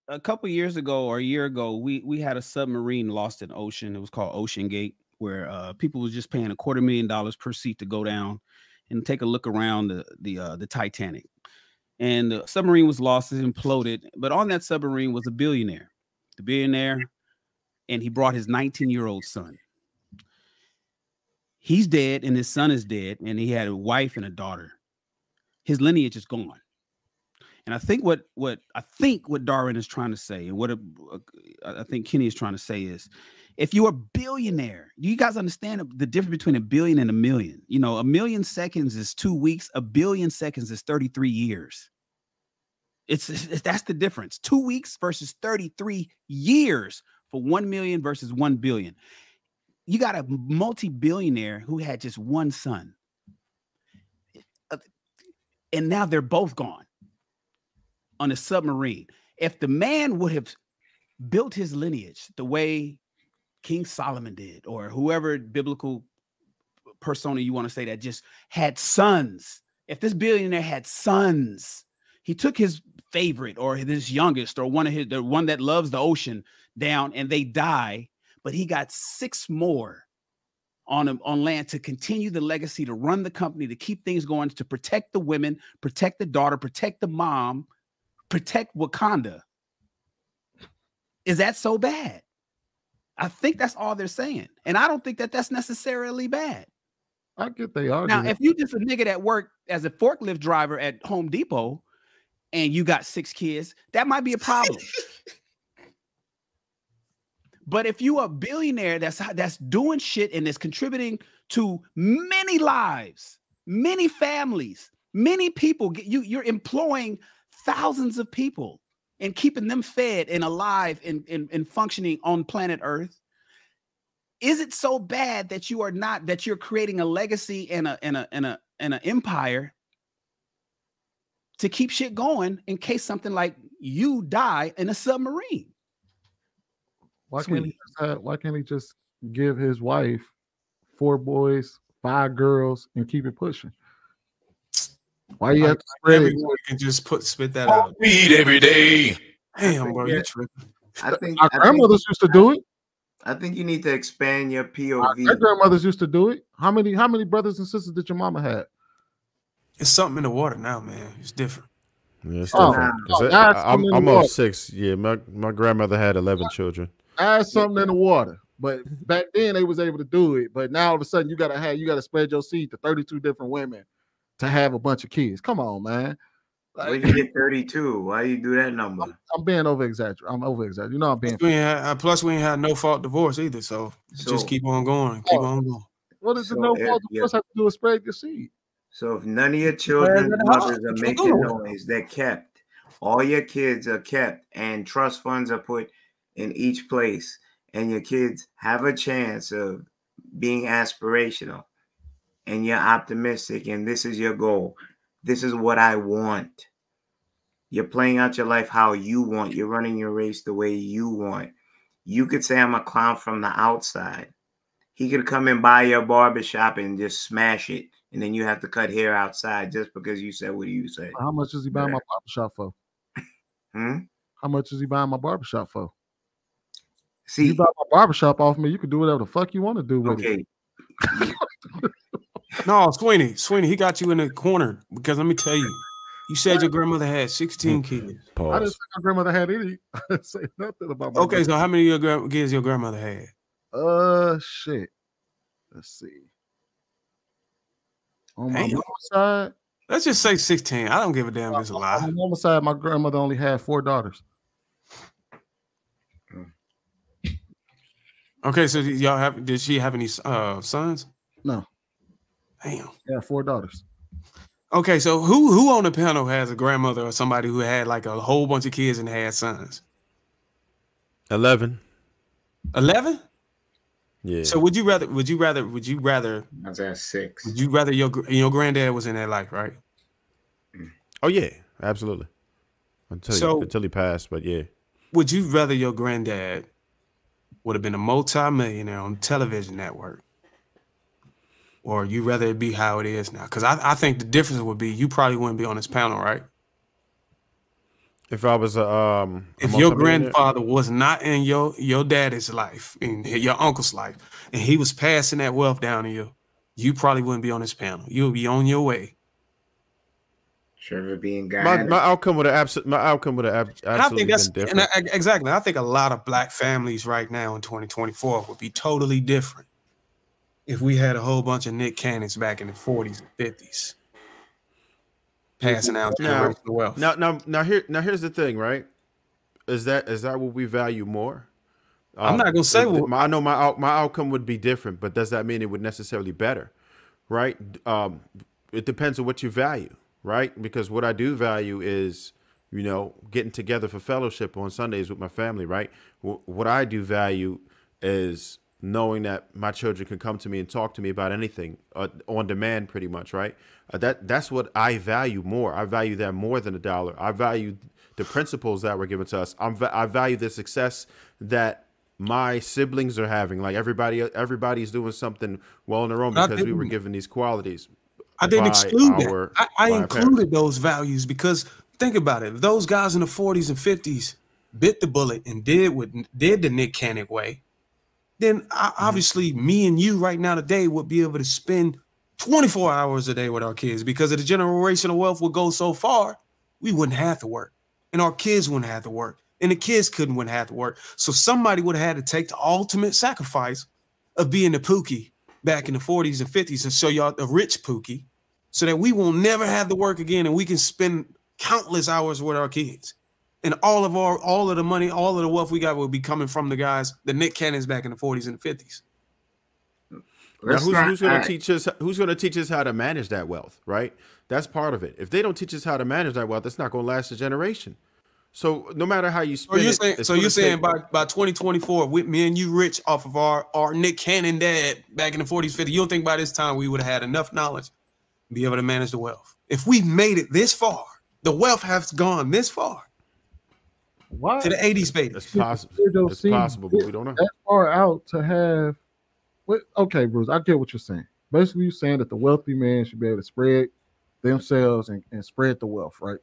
a couple years ago or a year ago, we had a submarine lost in ocean. It was called Ocean Gate, where people was just paying $250,000 per seat to go down and take a look around the Titanic. And the submarine was lost, it imploded. But on that submarine was a billionaire, the billionaire, and he brought his 19-year-old son. He's dead, and his son is dead, and he had a wife and a daughter. His lineage is gone. And I think what Darwin is trying to say, and what I think Kenny is trying to say is, if you're a billionaire, you guys understand the difference between a billion and a million. You know, a million seconds is 2 weeks. A billion seconds is 33 years. That's the difference. 2 weeks versus 33 years for 1 million versus 1 billion. You got a multi-billionaire who had just one son. And now they're both gone on a submarine. If the man would have built his lineage the way King Solomon did, or whoever biblical persona you want to say that just had sons, if this billionaire had sons, he took his favorite or his youngest or the one that loves the ocean down, and they die, but he got 6 more on land to continue the legacy, to run the company, to keep things going, to protect the women, protect the daughter, protect the mom, protect Wakanda. Is that so bad? I think that's all they're saying. And I don't think that that's necessarily bad. I get they argument. Now, if you just a nigga that worked as a forklift driver at Home Depot and you got 6 kids, that might be a problem. But if you a billionaire that's doing shit and is contributing to many lives, many families, many people, you're employing thousands of people and keeping them fed and alive and functioning on planet Earth. Is it so bad that you're creating a legacy and an empire to keep shit going in case something like you die in a submarine? Why can't he just give his wife 4 boys, 5 girls, and keep it pushing? Why you have to spread it? You can just spit that out. Weed every day. Damn, bro, you tripping. Our grandmothers used to do it. I think you need to expand your POV. Our grandmothers used to do it. How many brothers and sisters did your mama have? It's something in the water now, man. It's different. Yeah, it's different. I'm up 6. Yeah, my grandmother had 11 children. Add something in the water. But back then they was able to do it. But now all of a sudden you gotta spread your seed to 32 different women to have a bunch of kids. Come on, man. Like, where you get 32? Why you do that number? I'm being over exaggerating. I'm over exaggerating. You know I'm being. Plus we ain't had no fault divorce either. So just keep on going. Keep on going. What does the no fault divorce have to do with spread your seed? So if none of your children's mothers are making noise, they're kept. All your kids are kept, and trust funds are put in each place, and your kids have a chance of being aspirational, and you're optimistic, and this is your goal. This is what I want. You're playing out your life how you want. You're running your race the way you want. You could say I'm a clown from the outside. He could come and buy your barbershop and just smash it, and then you have to cut hair outside just because you said what you said. How much is he buying my barbershop for? How much is he buying my barbershop for? See, you buy my barbershop off me, you can do whatever the fuck you want to do with it. No, Sweeney, he got you in the corner because let me tell you, you said your grandmother had 16 kids. Pause. I didn't say my grandmother had any. I didn't say nothing about my grandmother. So how many of your kids your grandmother had? Shit. Let's see. On my mama's side, let's just say 16. I don't give a damn if it's a lie. On my mama's side, my grandmother only had 4 daughters. Okay, so did she have any sons? No. Damn. Yeah, 4 daughters. Okay, so who on the panel has a grandmother or somebody who had like a whole bunch of kids and had sons? 11. 11? Yeah. So would you rather? I was at 6. Would you rather your granddad was in that life, right? Oh yeah, absolutely. Until he passed, but yeah. Would you rather your granddad would have been a multi-millionaire on the television network, or you rather it be how it is now? Because I think the difference would be you probably wouldn't be on this panel, right? If I was a if your grandfather was not in your daddy's life, in your uncle's life, and he was passing that wealth down to you, you probably wouldn't be on this panel. You would be on your way. Trevor being my outcome would have absolutely been different. Exactly. I think a lot of black families right now in 2024 would be totally different if we had a whole bunch of Nick Cannons back in the 40s and 50s passing out generational wealth. Now here's the thing, right? Is that what we value more? I'm not gonna say I know my outcome would be different, but does that mean it would necessarily better? Right? It depends on what you value, right? Because what I do value is, you know, getting together for fellowship on Sundays with my family, right? What I do value is knowing that my children can come to me and talk to me about anything on demand, pretty much, right? That's what I value more. I value that more than $1. I value the principles that were given to us. I value the success that my siblings are having. Like everybody's doing something well on their own because we were given these qualities. I didn't exclude that. I included those values because think about it. If those guys in the 40s and 50s bit the bullet and did the Nick Cannon way, then obviously me and you right now today would be able to spend 24 hours a day with our kids because of the generational wealth would go so far, we wouldn't have to work. And our kids wouldn't have to work. And the kids wouldn't have to work. So somebody would have had to take the ultimate sacrifice of being the Pookie back in the 40s and 50s and show y'all the rich Pookie so that we will never have to work again and we can spend countless hours with our kids. And all of the money, all of the wealth we got will be coming from the guys, the Nick Cannons back in the 40s and the 50s. Now, who's going to teach us? Who's going to teach us how to manage that wealth? Right, that's part of it. If they don't teach us how to manage that wealth, it's not going to last a generation. So no matter how you spend you're saying by 2024, with me and you rich off of our Nick Cannon dad back in the 40s, 50s, you don't think by this time we would have had enough knowledge to be able to manage the wealth? If we made it this far, the wealth has gone this far. Why? To the 80s, baby. It's possible. It's possible, but we don't know. That far out to have. Okay, Bruce, I get what you're saying. Basically, you're saying that the wealthy man should be able to spread themselves and spread the wealth, right?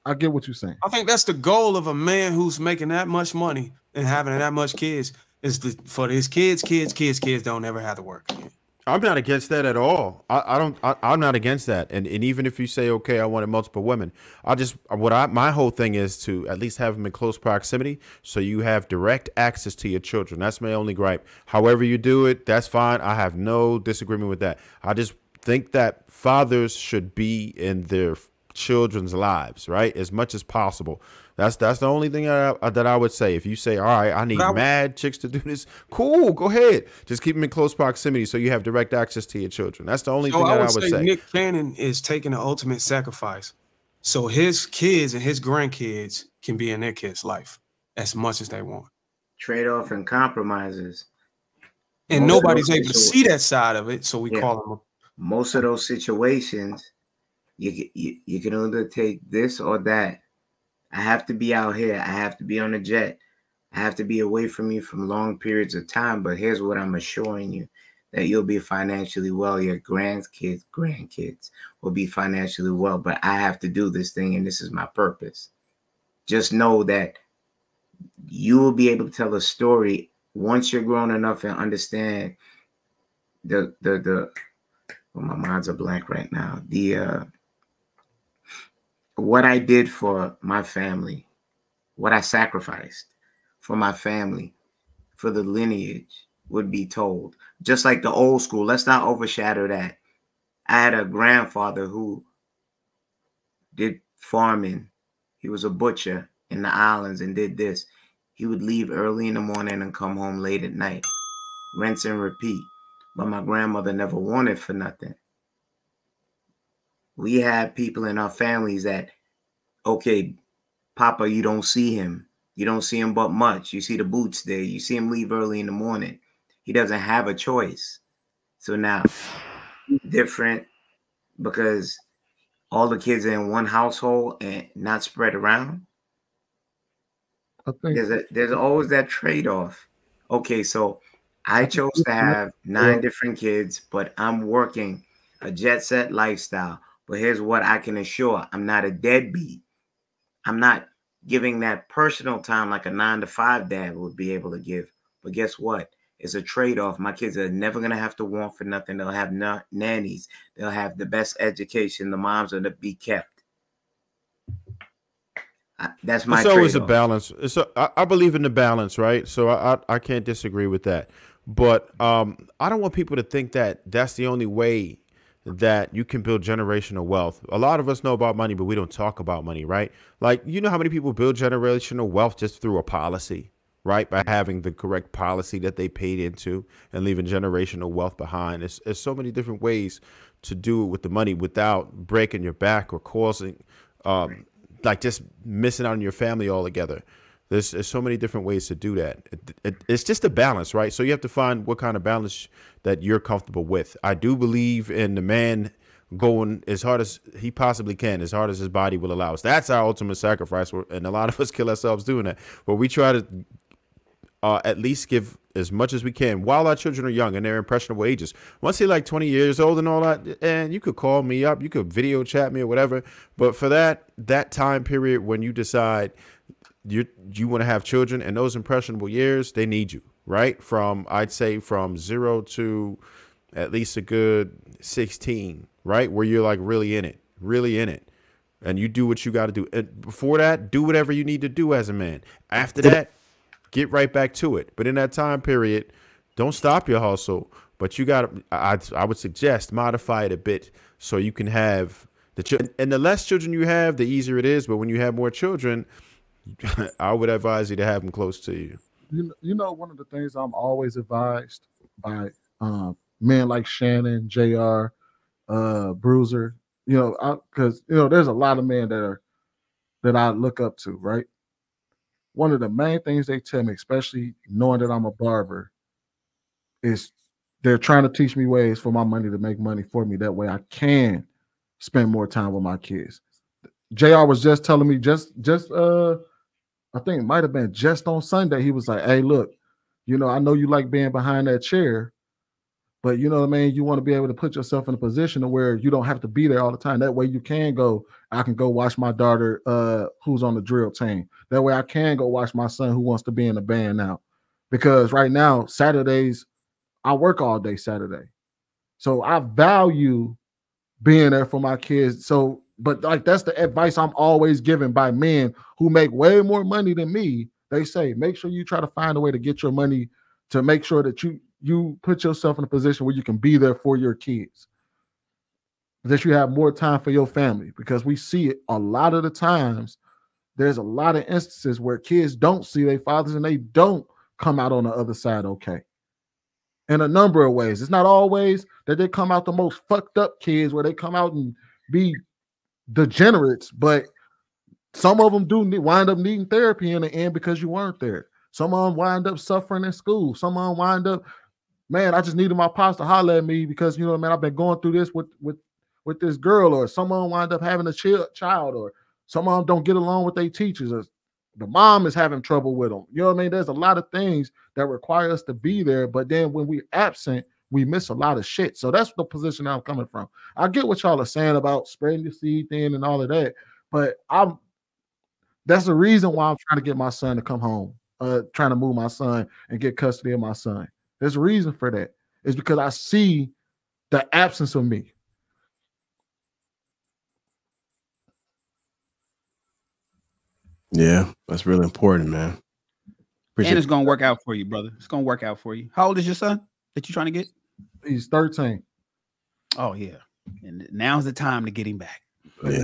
I get what you're saying. I think that's the goal of a man who's making that much money and having that much kids is for his kids don't ever have to work again. I'm not against that at all. I'm not against that. And even if you say, okay, I wanted multiple women, my whole thing is to at least have them in close proximity so you have direct access to your children. That's my only gripe. However you do it, that's fine. I have no disagreement with that. I just think that fathers should be in their children's lives, right, as much as possible. That's the only thing that I would say. If you say, all right, I need mad chicks to do this, cool, go ahead. Just keep them in close proximity so you have direct access to your children. That's the only thing that I would say. Nick Cannon is taking the ultimate sacrifice so his kids and his grandkids can be in their kids' life as much as they want. Trade-off and compromises. And nobody's able to see that side of it, so we call them. Most of those situations, you can either take this or that. I have to be out here. I have to be on a jet. I have to be away from you from long periods of time. But here's what I'm assuring you, that you'll be financially well. Your grandkids will be financially well. But I have to do this thing, and this is my purpose. Just know that you will be able to tell a story once you're grown enough and understand well, my mind's a blank right now. What I did for my family, what I sacrificed for my family, for the lineage would be told. Just like the old school. Let's not overshadow that. I had a grandfather who did farming. He was a butcher in the islands and did this. He would leave early in the morning and come home late at night. Rinse and repeat. But my grandmother never wanted for nothing. We had people in our families that, okay, Papa, you don't see him. You don't see him but much. You see the boots there. You see him leave early in the morning. He doesn't have a choice. So now, different because all the kids are in one household and not spread around. I think there's always that trade-off. Okay, so I chose to have 9 different kids, but I'm working a jet-set lifestyle. But here's what I can assure. I'm not a deadbeat. I'm not giving that personal time like a 9-to-5 dad would be able to give. But guess what? It's a trade-off. My kids are never going to have to want for nothing. They'll have nannies. They'll have the best education. The moms are to be kept. That's my trade-off. It's always a balance. I believe in the balance, right? So I can't disagree with that. But I don't want people to think that that's the only way that you can build generational wealth. A lot of us know about money, but we don't talk about money, right? Like, you know how many people build generational wealth just through a policy, right? By having the correct policy that they paid into and leaving generational wealth behind. There's so many different ways to do it with the money without breaking your back or causing, like just missing out on your family altogether. There's so many different ways to do that. It's just a balance, right? So you have to find what kind of balance that you're comfortable with. I do believe in the man going as hard as he possibly can, as hard as his body will allow us. That's our ultimate sacrifice. And a lot of us kill ourselves doing that. But we try to at least give as much as we can while our children are young and they're impressionable ages. Once they're like 20 years old and all that, and you could call me up, you could video chat me or whatever. But for that time period when you decide you want to have children and those impressionable years, they need you, right? I'd say from 0 to at least a good 16, right? Where you're like really in it. And you do what you got to do. And before that, do whatever you need to do as a man. After that, get right back to it. But in that time period, don't stop your hustle. But you got to, I would suggest modify it a bit so you can have the children. And the less children you have, the easier it is. But when you have more children, I would advise you to have them close to you. You know, one of the things I'm always advised by men like Shannon, JR, Bruiser, you know, because, you know, there's a lot of men that I look up to, right? One of the main things they tell me, especially knowing that I'm a barber, is they're trying to teach me ways for my money to make money for me. That way I can spend more time with my kids. JR was just telling me I think it might have been just on Sunday. He was like, hey, look, you know, I know you like being behind that chair, but you know what I mean? You want to be able to put yourself in a position to where you don't have to be there all the time. That way you can go, I can go watch my daughter who's on the drill team. That way I can go watch my son who wants to be in the band now. Because right now, Saturdays, I work all day Saturday. So I value being there for my kids. So, but like that's the advice I'm always given by men who make way more money than me. They say, make sure you try to find a way to get your money to make sure that you put yourself in a position where you can be there for your kids, that you have more time for your family. Because we see it a lot of the times. There's a lot of instances where kids don't see their fathers and they don't come out on the other side okay. In a number of ways. It's not always that they come out the most fucked up kids where they come out and be degenerates, but some of them do wind up needing therapy in the end because you weren't there. Some of them wind up suffering in school. Some of them wind up, man, I just needed my pops to holler at me because, you know, man, I've been going through this with this girl, or some of them wind up having a child, or some of them don't get along with their teachers, or the mom is having trouble with them. You know what I mean? There's a lot of things that require us to be there, but then when we're absent, we miss a lot of shit. So that's the position I'm coming from. I get what y'all are saying about spreading the seed thin and all of that, but that's the reason why I'm trying to get my son to come home, trying to move my son and get custody of my son. There's a reason for that. It's because I see the absence of me. Yeah, that's really important, man. And it's going to work out for you, brother. It's going to work out for you. How old is your son that you're trying to get? He's 13. Oh, yeah. And now's the time to get him back. Yeah.